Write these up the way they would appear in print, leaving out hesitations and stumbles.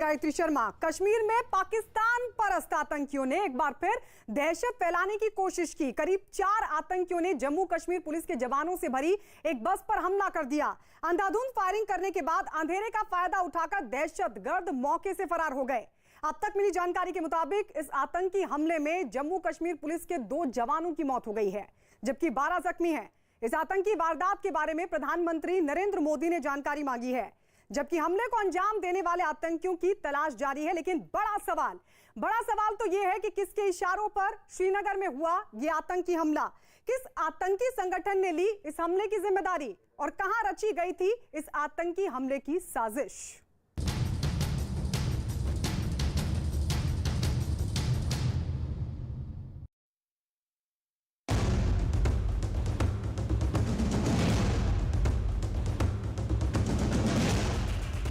गायत्री शर्मा। कश्मीर में पाकिस्तान परस्त आतंकियों ने एक बार फिर दहशत फैलाने की कोशिश की। करीब 4 आतंकियों ने जम्मू कश्मीर पुलिस के जवानों से भरी एक बस पर हमला कर दिया। अंधाधुंध फायरिंग करने के बाद अंधेरे का फायदा उठाकर दहशतगर्द मौके से फरार हो गए। अब तक मिली जानकारी के मुताबिक इस आतंकी हमले में जम्मू कश्मीर पुलिस के 2 जवानों की मौत हो गई है, जबकि 12 जख्मी हैं। इस आतंकी वारदात के बारे में प्रधानमंत्री नरेंद्र मोदी ने जानकारी मांगी है, जबकि हमले को अंजाम देने वाले आतंकियों की तलाश जारी है। लेकिन बड़ा सवाल तो यह है कि किसके इशारों पर श्रीनगर में हुआ यह आतंकी हमला, किस आतंकी संगठन ने ली इस हमले की जिम्मेदारी और कहां रची गई थी इस आतंकी हमले की साजिश।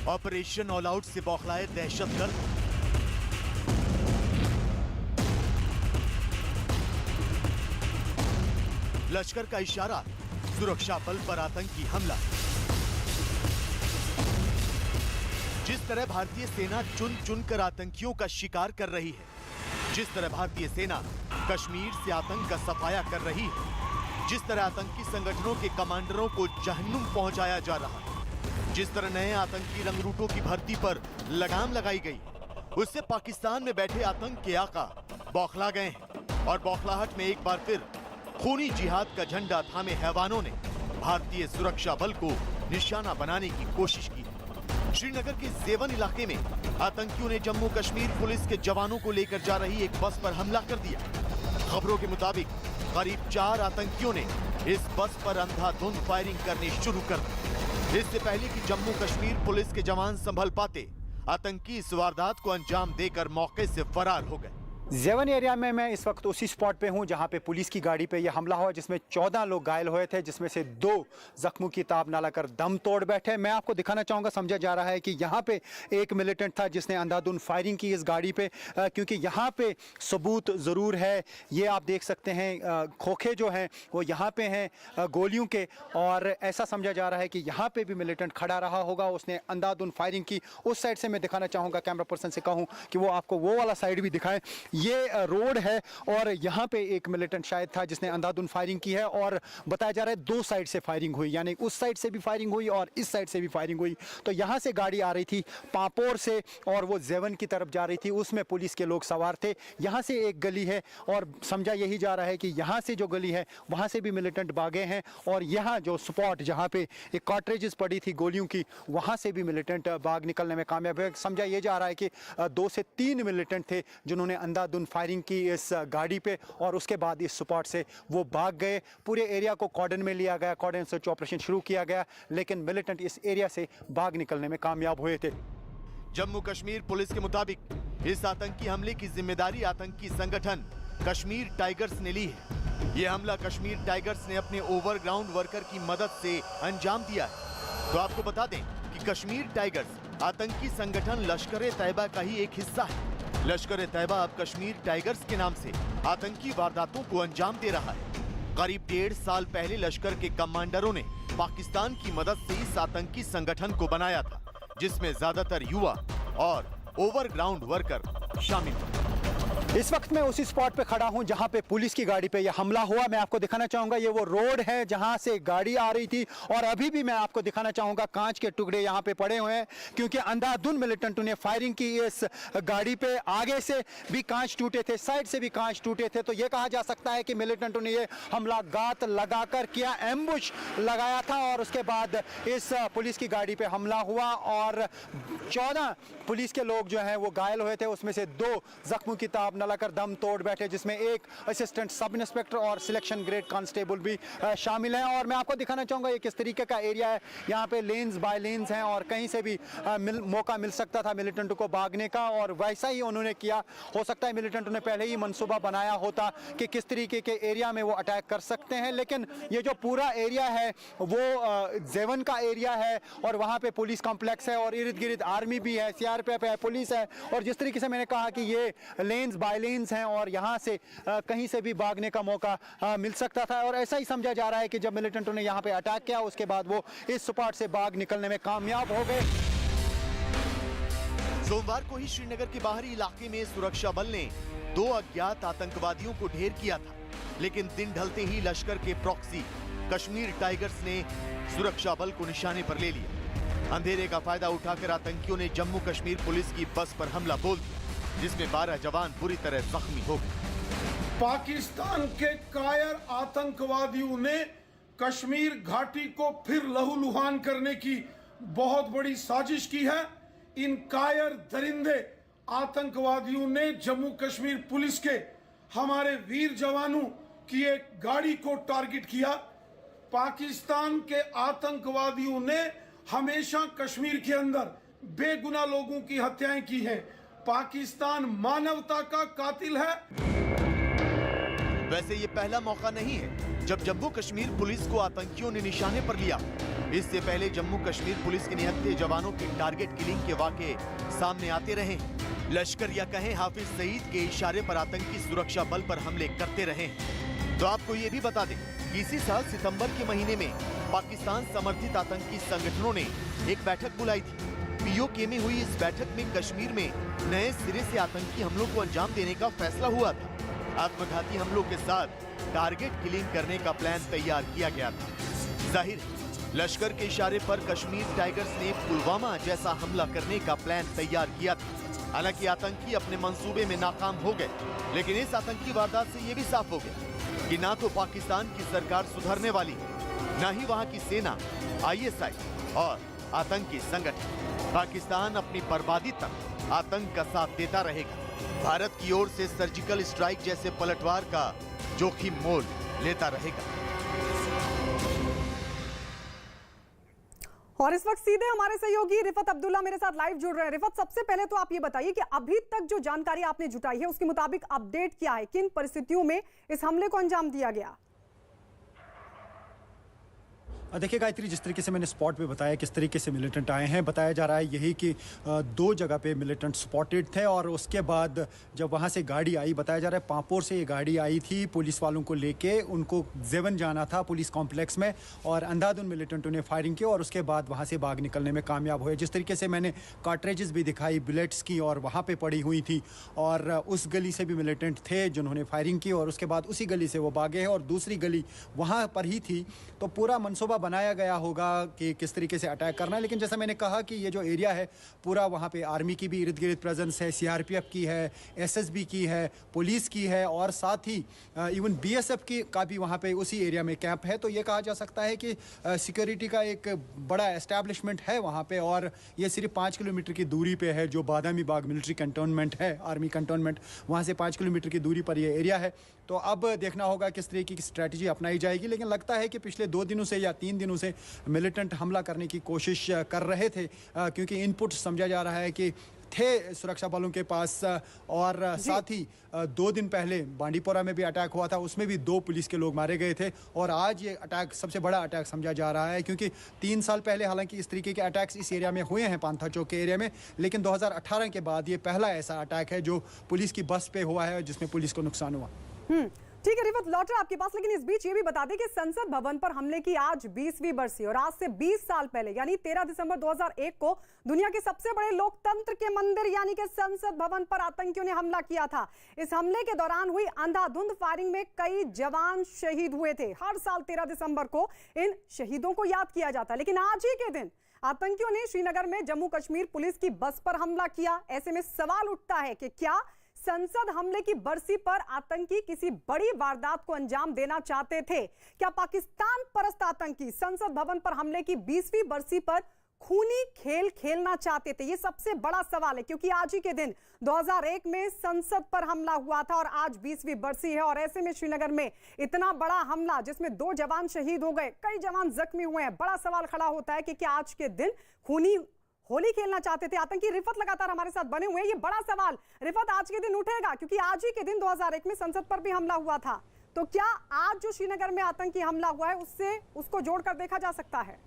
ऑपरेशन ऑल आउट से बौखलाए दहशतगर्द। लश्कर का इशारा, सुरक्षा बल पर आतंकी हमला। जिस तरह भारतीय सेना चुन चुनकर आतंकियों का शिकार कर रही है, जिस तरह भारतीय सेना कश्मीर से आतंक का सफाया कर रही है, जिस तरह आतंकी संगठनों के कमांडरों को जहन्नुम पहुंचाया जा रहा है, जिस तरह नए आतंकी रंगरूटों की भर्ती पर लगाम लगाई गई, उससे पाकिस्तान में बैठे आतंक के आका बौखला गए हैं और बौखलाहट में एक बार फिर खूनी जिहाद का झंडा थामे हैवानों ने भारतीय सुरक्षा बल को निशाना बनाने की कोशिश की। श्रीनगर के जेवन इलाके में आतंकियों ने जम्मू कश्मीर पुलिस के जवानों को लेकर जा रही एक बस पर हमला कर दिया। खबरों के मुताबिक करीब 4 आतंकियों ने इस बस पर अंधाधुंध फायरिंग करनी शुरू कर दी। इससे पहले कि जम्मू कश्मीर पुलिस के जवान संभल पाते, आतंकी इस वारदात को अंजाम देकर मौके से फरार हो गए। जेवन एरिया में मैं इस वक्त उसी स्पॉट पे हूं जहां पे पुलिस की गाड़ी पे यह हमला हुआ, जिसमें 14 लोग घायल हुए थे, जिसमें से 2 जख्मों की ताब ना लाकर दम तोड़ बैठे। मैं आपको दिखाना चाहूँगा, समझा जा रहा है कि यहाँ पे एक मिलिटेंट था जिसने अंधाधुंध फायरिंग की इस गाड़ी पे, क्योंकि यहाँ पे सबूत ज़रूर है। ये आप देख सकते हैं, खोखे जो हैं वो यहाँ पे हैं गोलियों के, और ऐसा समझा जा रहा है कि यहाँ पे भी मिलिटेंट खड़ा रहा होगा, उसने अंधाधुंध फायरिंग की। उस साइड से मैं दिखाना चाहूँगा, कैमरा पर्सन से कहूँ कि वो आपको वो वाला साइड भी दिखाएं। ये रोड है और यहाँ पे एक मिलिटेंट शायद था जिसने अंधाधुंध फायरिंग की है, और बताया जा रहा है 2 साइड से फायरिंग हुई, यानी उस साइड से भी फायरिंग हुई और इस साइड से भी फायरिंग हुई। तो यहाँ से गाड़ी आ रही थी पापोर से और वो जेवन की तरफ जा रही थी, उसमें पुलिस के लोग सवार थे। यहाँ से एक गली है और समझा यही जा रहा है कि यहाँ से जो गली है वहाँ से भी मिलिटेंट भागे हैं, और यहाँ जो स्पॉट जहाँ पे एक कार्ट्रिजेस पड़ी थी गोलियों की, वहाँ से भी मिलिटेंट भाग निकलने में कामयाब है। समझा ये जा रहा है कि 2 से 3 मिलिटेंट थे जिन्होंने अंधाधुंध फायरिंग की इस गाड़ी पे, और उसके बाद इस स्पॉट से वो भाग गए। पूरे एरिया को कॉर्डन में लिया गया, कॉर्डन सर्च ऑपरेशन शुरू किया गया, लेकिन मिलिटेंट इस एरिया से भाग निकलने में कामयाब हुए थे। जम्मू कश्मीर पुलिस के मुताबिक इस आतंकी हमले की जिम्मेदारी आतंकी संगठन कश्मीर टाइगर्स ने ली है। यह हमला कश्मीर टाइगर्स ने अपने ओवरग्राउंड वर्कर की मदद से अंजाम दिया है। तो आपको बता दें कि कश्मीर टाइगर्स आतंकी संगठन लश्कर-ए-तैयबा का ही एक हिस्सा है। लश्कर-ए-तैयबा अब कश्मीर टाइगर्स के नाम से आतंकी वारदातों को अंजाम दे रहा है। करीब 1.5 साल पहले लश्कर के कमांडरों ने पाकिस्तान की मदद से इस आतंकी संगठन को बनाया था, जिसमें ज्यादातर युवा और ओवरग्राउंड वर्कर शामिल थे। इस वक्त मैं उसी स्पॉट पे खड़ा हूं जहां पे पुलिस की गाड़ी पे यह हमला हुआ। मैं आपको दिखाना चाहूंगा, ये वो रोड है जहां से गाड़ी आ रही थी, और अभी भी मैं आपको दिखाना चाहूंगा कांच के टुकड़े यहां पे पड़े हुए हैं, क्योंकि अंधाधुंध मिलिटेंटों ने फायरिंग की इस गाड़ी पे। आगे से भी कांच टूटे थे, साइड से भी कांच टूटे थे। तो ये कहा जा सकता है कि मिलिटेंटों ने ये हमला गात लगाकर किया, एम्बुश लगाया था, और उसके बाद इस पुलिस की गाड़ी पे हमला हुआ और 14 पुलिस के लोग जो हैं वो घायल हुए थे, उसमें से 2 जख्मों की ताब लगाकर दम तोड़ बैठे, जिसमें एक असिस्टेंट सब इंस्पेक्टर और सिलेक्शन ग्रेड कांस्टेबल भी शामिल हैं। और मैं आपको दिखाना चाहूँगा ये किस तरीके का एरिया है। यहाँ पे लेन्स बाय लेन्स हैं और कहीं से भी मौका मिल सकता था मिलिटेंटों को भागने का, और वैसा ही उन्होंने किया। हो सकता है मिलिटेंटों ने पहले ही मंसूबा बनाया होता कि किस तरीके के एरिया में वो अटैक कर सकते हैं, लेकिन ये जो पूरा एरिया है वो जेवन का एरिया है, और वहाँ पे पुलिस कॉम्प्लेक्स है और इर्द गिर्द आर्मी भी है, CRPF है, पुलिस है। और जिस तरीके से मैंने कहा कि ये लेन्स बाय लेन्स हैं और यहाँ से कहीं से भी भागने का मौका मिल सकता था, और ऐसा ही समझा जा रहा है कि जब मिलिटेंटों ने यहाँ पे अटैक किया उसके बाद वो इस स्पॉट से भाग निकलने में कामयाब हो गए। सोमवार को ही श्रीनगर के बाहरी इलाके में सुरक्षा बल ने 2 अज्ञात आतंकवादियों को ढेर किया था, लेकिन दिन ढलते ही लश्कर के प्रॉक्सी कश्मीर टाइगर्स ने सुरक्षा बल को निशाने पर ले लिया। अंधेरे का फायदा उठाकर आतंकियों ने जम्मू कश्मीर पुलिस की बस पर हमला बोल दिया, जिसमें 12 जवान बुरी तरह जख्मी हो गए। पाकिस्तान के कायर आतंकवादियों ने कश्मीर घाटी को फिर लहूलुहान करने की बहुत बड़ी साजिश की है। इन कायर दरिंदे आतंकवादियों ने जम्मू कश्मीर पुलिस के हमारे वीर जवानों की एक गाड़ी को टारगेट किया। पाकिस्तान के आतंकवादियों ने हमेशा कश्मीर के अंदर बेगुनाह लोगों की हत्याएं की हैं। पाकिस्तान मानवता का कातिल है। वैसे ये पहला मौका नहीं है जब जम्मू कश्मीर पुलिस को आतंकियों ने निशाने पर लिया। इससे पहले जम्मू कश्मीर पुलिस के निहत्थे जवानों की टारगेट किलिंग के वाकये सामने आते रहे हैं। लश्कर या कहें हाफिज सईद के इशारे पर आतंकी सुरक्षा बल पर हमले करते रहे हैं। तो आपको ये भी बता दें कि इसी साल सितंबर के महीने में पाकिस्तान समर्थित आतंकी संगठनों ने एक बैठक बुलाई थी। पीओके में हुई इस बैठक में कश्मीर में नए सिरे से आतंकी हमलों को अंजाम देने का फैसला हुआ था। आत्मघाती हमलों के साथ टारगेट किलिंग करने का प्लान तैयार किया गया था। जाहिर है लश्कर के इशारे पर कश्मीर टाइगर्स ने पुलवामा जैसा हमला करने का प्लान तैयार किया था। हालांकि आतंकी अपने मंसूबे में नाकाम हो गए, लेकिन इस आतंकी वारदात से ये भी साफ हो गया कि ना तो पाकिस्तान की सरकार सुधरने वाली है, न ही वहां की सेना, ISI और आतंकी संगठन। पाकिस्तान अपनी बर्बादी तक आतंक का साथ देता रहेगा। भारत की ओर से सर्जिकल स्ट्राइक जैसे पलटवार का जोखिम मोल लेता रहेगा। और इस वक्त सीधे हमारे सहयोगी रिफत अब्दुल्ला मेरे साथ लाइव जुड़ रहे हैं। रिफत, सबसे पहले तो आप ये बताइए कि अभी तक जो जानकारी आपने जुटाई है उसके मुताबिक अपडेट क्या है, किन परिस्थितियों में इस हमले को अंजाम दिया गया? देखिए गायत्री, जिस तरीके से मैंने स्पॉट पे बताया किस तरीके से मिलिटेंट आए हैं, बताया जा रहा है यही कि 2 जगह पे मिलिटेंट स्पॉटेड थे और उसके बाद जब वहाँ से गाड़ी आई, बताया जा रहा है पांपोर से ये गाड़ी आई थी पुलिस वालों को लेके। उनको जेवन जाना था पुलिस कॉम्प्लेक्स में और अंधाधुंध मिलिटेंटों ने फायरिंग की और उसके बाद वहाँ से भाग निकलने में कामयाब हुए। जिस तरीके से मैंने कार्ट्रेजेस भी दिखाई बुलेट्स की और वहाँ पर पड़ी हुई थी, और उस गली से भी मिलिटेंट थे जिन्होंने फायरिंग की और उसके बाद उसी गली से वो भागे हैं और दूसरी गली वहाँ पर ही थी। तो पूरा मनसूबा बनाया गया होगा कि किस तरीके से अटैक करना है। लेकिन जैसा मैंने कहा कि ये जो एरिया है पूरा, वहाँ पे आर्मी की भी इर्द गिर्द प्रेजेंस है, CRPF की है, SSB की है, पुलिस की है और साथ ही इवन BSF की का भी वहाँ पे उसी एरिया में कैंप है। तो ये कहा जा सकता है कि सिक्योरिटी का एक बड़ा एस्टैब्लिशमेंट है वहाँ पे। और ये सिर्फ 5 किलोमीटर की दूरी पे है जो बादामी बाग मिलिट्री कंटोनमेंट है, आर्मी कंटोनमेंट, वहाँ से 5 किलोमीटर की दूरी पर ये एरिया है। तो अब देखना होगा किस तरीके की स्ट्रैटेजी अपनाई जाएगी। लेकिन लगता है कि पिछले 2 दिनों से या 3 दिनों से मिलिटेंट हमला करने की कोशिश कर रहे थे, क्योंकि इनपुट समझा जा रहा है कि थे सुरक्षा बलों के पास। और साथ ही 2 दिन पहले बांडीपोरा में भी अटैक हुआ था, उसमें भी 2 पुलिस के लोग मारे गए थे। और आज ये अटैक सबसे बड़ा अटैक समझा जा रहा है, क्योंकि 3 साल पहले हालांकि इस तरीके के अटैक्स इस एरिया में हुए हैं, पांथा चौक के एरिया में, लेकिन 2018 के बाद ये पहला ऐसा अटैक है जो पुलिस की बस पे हुआ है जिसमें पुलिस को नुकसान हुआ। ठीक है रिफत, लौट रहा आपके पास, लेकिन इस बीच ये भी बता दें कि संसद भवन पर हमले की आज 20वीं बरसी और आज से 20 साल पहले यानी 13 दिसंबर 2001 को दुनिया के सबसे बड़े लोकतंत्र के मंदिर यानी कि संसद भवन पर आतंकियों ने हमला किया था। इस हमले के दौरान हुई अंधाधुंध फायरिंग में कई जवान शहीद हुए थे। हर साल 13 दिसंबर को इन शहीदों को याद किया जाता है, लेकिन आज ही के दिन आतंकियों ने श्रीनगर में जम्मू कश्मीर पुलिस की बस पर हमला किया। ऐसे में सवाल उठता है कि क्या संसद हमले की बरसी पर आतंकी किसी बड़ी वारदात को अंजाम देना चाहते थे? क्या पाकिस्तान परस्त आतंकी संसद भवन पर हमले की 20वीं बरसी पर खूनी खेल खेलना चाहते थे? ये सबसे बड़ा सवाल है, क्योंकि आज ही के दिन 2001 में संसद पर हमला हुआ था और आज 20वीं बरसी है। और ऐसे में श्रीनगर में इतना बड़ा हमला जिसमें 2 जवान शहीद हो गए, कई जवान जख्मी हुए हैं। बड़ा सवाल खड़ा होता है कि क्या आज के दिन खूनी होली खेलना चाहते थे आतंकी? रिफत लगातार हमारे साथ बने हुए हैं। ये बड़ा सवाल रिफत आज के दिन उठेगा, क्योंकि आज ही के दिन 2001 में संसद पर भी हमला हुआ था। तो क्या आज जो श्रीनगर में आतंकी हमला हुआ है उससे उसको जोड़कर देखा जा सकता है?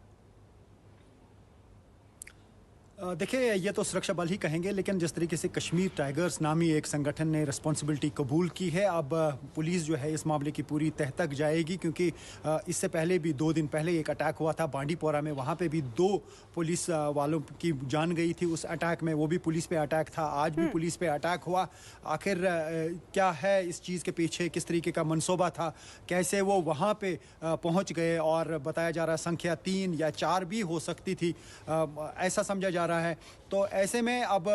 देखिए, ये तो सुरक्षा बल ही कहेंगे, लेकिन जिस तरीके से कश्मीर टाइगर्स नामी एक संगठन ने रिस्पॉन्सिबिलिटी कबूल की है, अब पुलिस जो है इस मामले की पूरी तह तक जाएगी, क्योंकि इससे पहले भी 2 दिन पहले एक अटैक हुआ था बांडीपोरा में। वहाँ पे भी 2 पुलिस वालों की जान गई थी उस अटैक में, वो भी पुलिस पे अटैक था। आज भी पुलिस पे अटैक हुआ। आखिर क्या है इस चीज़ के पीछे, किस तरीके का मनसूबा था, कैसे वो वहाँ पे पहुँच गए, और बताया जा रहा है संख्या 3 या 4 भी हो सकती थी, ऐसा समझा जा रहा है। तो ऐसे में अब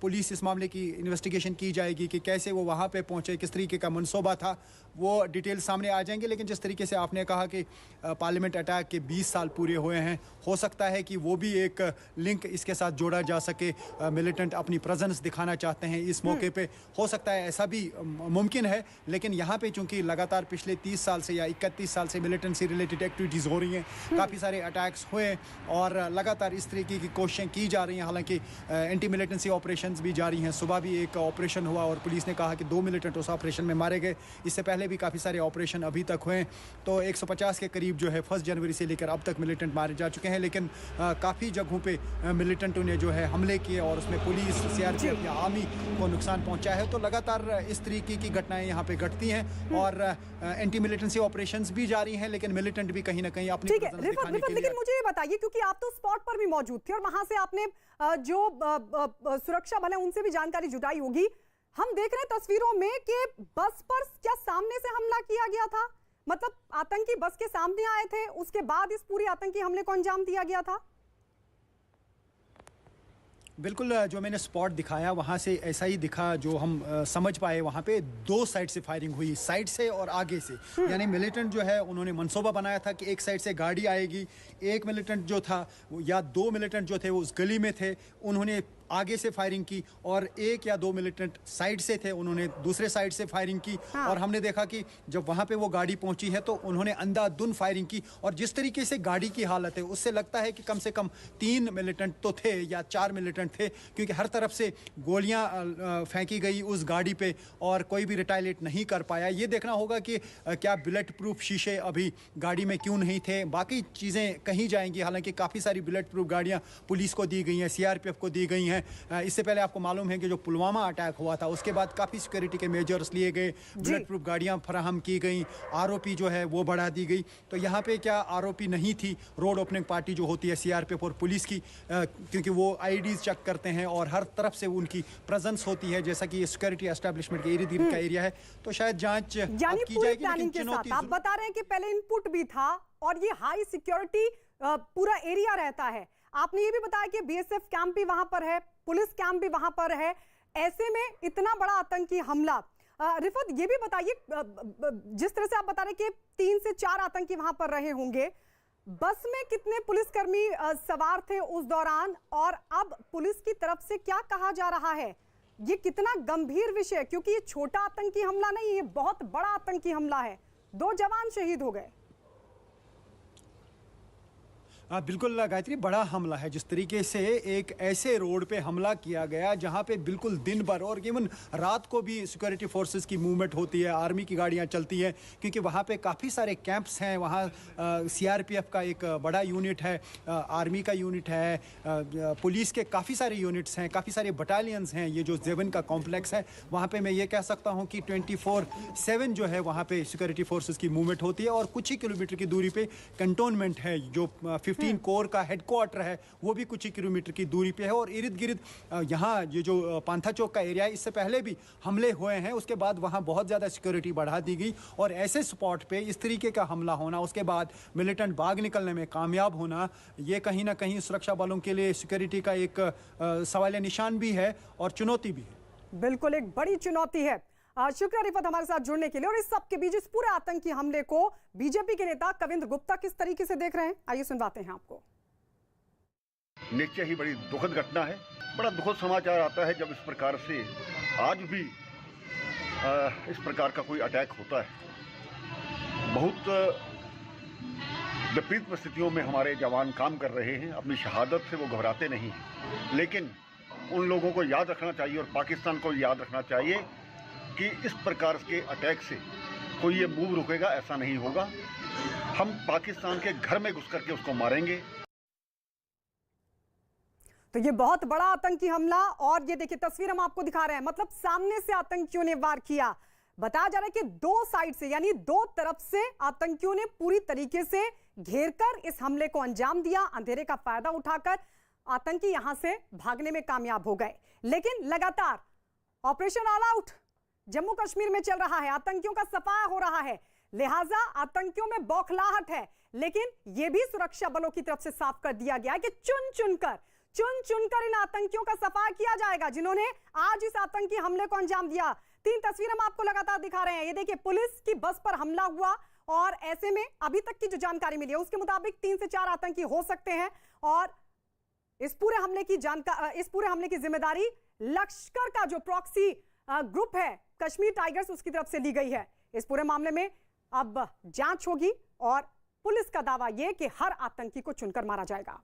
पुलिस इस मामले की इन्वेस्टिगेशन की जाएगी कि कैसे वो वहाँ पे पहुँचे, किस तरीके का मनसूबा था, वो डिटेल सामने आ जाएंगे। लेकिन जिस तरीके से आपने कहा कि पार्लियामेंट अटैक के 20 साल पूरे हुए हैं, हो सकता है कि वो भी एक लिंक इसके साथ जोड़ा जा सके। मिलिटेंट अपनी प्रेजेंस दिखाना चाहते हैं इस मौके पे, हो सकता है ऐसा भी मुमकिन है। लेकिन यहाँ पे चूंकि लगातार पिछले 30 साल से या 31 साल से मिलिटेंट से रिलेटेड एक्टिविटीज़ हो रही हैं, काफ़ी सारे अटैक्स हुए और लगातार इस तरीके की कोशिशें की जा रही हैं। हालांकि एंटी मिलिटेंसी ऑपरेशंस भी जारी हैं। सुबह भी एक ऑपरेशन हुआ और पुलिस ने कहा कि 2 मिलिटेंट उस ऑपरेशन में मारे गए। इससे पहले भी काफ़ी सारे ऑपरेशन अभी तक हुए, तो 150 के करीब जो है 1 जनवरी से लेकर अब तक मिलिटेंट मारे जा चुके हैं। लेकिन काफ़ी जगहों पे मिलिटेंटों ने जो है हमले किए और उसमें पुलिस, सीआरपीएफ या आर्मी को नुकसान पहुंचा है। तो लगातार इस तरीके की घटनाएं यहाँ पे घटती हैं और एंटी मिलिटेंसी ऑपरेशंस भी जारी हैं, लेकिन मिलिटेंट भी कहीं ना कहीं अपनी ठीक है रिफत, लेकिन मुझे ये बताइए, क्योंकि आप तो स्पॉट पर भी मौजूद थे और वहां से आपने जो सुरक्षा बल है उनसे भी जानकारी जुटाई होगी। हम देख रहे हैं तस्वीरों में कि बस पर क्या सामने से हमला किया गया था, मतलब आतंकी बस के सामने आए थे, उसके बाद इस पूरी आतंकी हमले को अंजाम दिया गया था? बिल्कुल, जो मैंने स्पॉट दिखाया वहाँ से ऐसा ही दिखा जो हम समझ पाए। वहाँ पे 2 साइड से फायरिंग हुई, साइड से और आगे से। यानी मिलिटेंट जो है उन्होंने मंसूबा बनाया था कि एक साइड से गाड़ी आएगी, एक मिलिटेंट जो था या 2 मिलिटेंट जो थे वो उस गली में थे, उन्होंने आगे से फायरिंग की, और 1 या 2 मिलिटेंट साइड से थे, उन्होंने दूसरे साइड से फायरिंग की। और हमने देखा कि जब वहाँ पे वो गाड़ी पहुँची है तो उन्होंने अंधाधुंध फायरिंग की। और जिस तरीके से गाड़ी की हालत है उससे लगता है कि कम से कम 3 मिलिटेंट तो थे या 4 मिलिटेंट थे, क्योंकि हर तरफ से गोलियां फेंकी गई उस गाड़ी पे और कोई भी रिटालिएट नहीं कर पाया। ये देखना होगा कि क्या बुलेट प्रूफ शीशे अभी गाड़ी में क्यों नहीं थे, बाकी चीज़ें कहीं जाएंगी। हालांकि काफ़ी सारी बुलेट प्रूफ गाड़ियाँ पुलिस को दी गई हैं, सीआरपीएफ को दी गई हैं। इससे पहले आपको मालूम है कि जो पुलवामा अटैक हुआ था उसके बाद काफ़ी सिक्योरिटी के मेजर्स लिए गए, बुलेट प्रूफ गाड़ियाँ फराहम की गई, आरओपी जो है वो बढ़ा दी गई। तो यहाँ पे क्या आरओपी नहीं थी, रोड ओपनिंग पार्टी जो होती है सीआरपीएफ और पुलिस की, क्योंकि वो आईडीज चेक करते हैं और हर तरफ से उनकी प्रेजेंस होती है, जैसा कि ये सिक्योरिटी एस्टैब्लिशमेंट के इर्द गिर्द का एरिया है। तो शायद जांच की जाएगी, लेकिन चुनौती आप बता रहे हैं कि पहले इनपुट भी था और ये हाई सिक्योरिटी पूरा एरिया रहता है। आपने ये भी बताया कि बीएसएफ कैंप भी वहां पर है, पुलिस कैंप भी वहां पर है। ऐसे में इतना बड़ा आतंकी हमला, रिफत ये भी बताइए, जिस तरह से आप बता रहे कि 3 से 4 आतंकी वहां पर रहे होंगे, बस में कितने पुलिसकर्मी सवार थे उस दौरान, और अब पुलिस की तरफ से क्या कहा जा रहा है? ये कितना गंभीर विषय, क्योंकि ये छोटा आतंकी हमला नहीं, ये बहुत बड़ा आतंकी हमला है। 2 जवान शहीद हो गए। बिल्कुल गायत्री, बड़ा हमला है। जिस तरीके से एक ऐसे रोड पे हमला किया गया जहां पे बिल्कुल दिन भर और इवन रात को भी सिक्योरिटी फोर्सेस की मूवमेंट होती है, आर्मी की गाड़ियां चलती हैं, क्योंकि वहां पे काफ़ी सारे कैंप्स हैं। वहां सीआरपीएफ का एक बड़ा यूनिट है, आर्मी का यूनिट है, पुलिस के काफ़ी सारे यूनिट्स हैं, काफ़ी सारे बटालियंस हैं। ये जो जेवन का कॉम्प्लेक्स है वहाँ पर मैं ये कह सकता हूँ कि 24/7 जो है वहाँ पर सिक्योरिटी फोर्सेज की मूवमेंट होती है। और कुछ ही किलोमीटर की दूरी पर कंटोनमेंट है, जो 15 कोर का हेडक्वार्टर है, वो भी कुछ ही किलोमीटर की दूरी पे है। और इर्द गिर्द यहाँ ये जो पांथा चौक का एरिया है, इससे पहले भी हमले हुए हैं, उसके बाद वहाँ बहुत ज़्यादा सिक्योरिटी बढ़ा दी गई। और ऐसे स्पॉट पे इस तरीके का हमला होना, उसके बाद मिलिटेंट भाग निकलने में कामयाब होना, ये कहीं ना कहीं सुरक्षा बलों के लिए सिक्योरिटी का एक सवालिया निशान भी है और चुनौती भी है। बिल्कुल एक बड़ी चुनौती है। शुक्रिया रिफत हमारे साथ जुड़ने के लिए। और इस सब के बीच इस पूरे आतंकी हमले को बीजेपी के नेता कविंद्र गुप्ता किस तरीके से देख रहे हैं, आइए सुनवाते हैं आपको। निश्चय ही बड़ी दुखद घटना है। बड़ा दुखद समाचार आता है जब इस प्रकार से आज भी इस प्रकार का कोई अटैक होता है। बहुत विपरीत परिस्थितियों में हमारे जवान काम कर रहे हैं, अपनी शहादत से वो घबराते नहीं हैं। लेकिन उन लोगों को याद रखना चाहिए और पाकिस्तान को याद रखना चाहिए कि इस प्रकार के अटैक से कोई ये मूव रुकेगा, ऐसा नहीं होगा। हम पाकिस्तान के घर में घुस करके उसको मारेंगे। तो ये बहुत बड़ा आतंकी हमला, और ये देखिए तस्वीर हम आपको दिखा रहे हैं, मतलब सामने से आतंकियों ने वार किया। बताया जा रहा है कि दो साइड से यानी दो तरफ से आतंकियों ने पूरी तरीके से घेरकर इस हमले को अंजाम दिया। अंधेरे का फायदा उठाकर आतंकी यहां से भागने में कामयाब हो गए, लेकिन लगातार operation all out Jammu Kashmir में चल रहा है, आतंकियों का सफाया हो रहा है, लिहाजा आतंकियों में बौखलाहट है। लेकिन यह भी सुरक्षा बलों की तरफ से साफ कर दिया गया है कि चुन चुनकर इन आतंकियों का सफाया किया जाएगा जिन्होंने आज इस आतंकी हमले को अंजाम दिया। 3 तस्वीर हम आपको लगातार दिखा रहे हैं। ये देखिए पुलिस की बस पर हमला हुआ, और ऐसे में अभी तक की जो जानकारी मिली है उसके मुताबिक 3 से 4 आतंकी हो सकते हैं, और इस पूरे हमले की जिम्मेदारी लश्कर का जो प्रॉक्सी ग्रुप है कश्मीर टाइगर्स उसकी तरफ से ली गई है। इस पूरे मामले में अब जांच होगी और पुलिस का दावा यह कि हर आतंकी को चुनकर मारा जाएगा।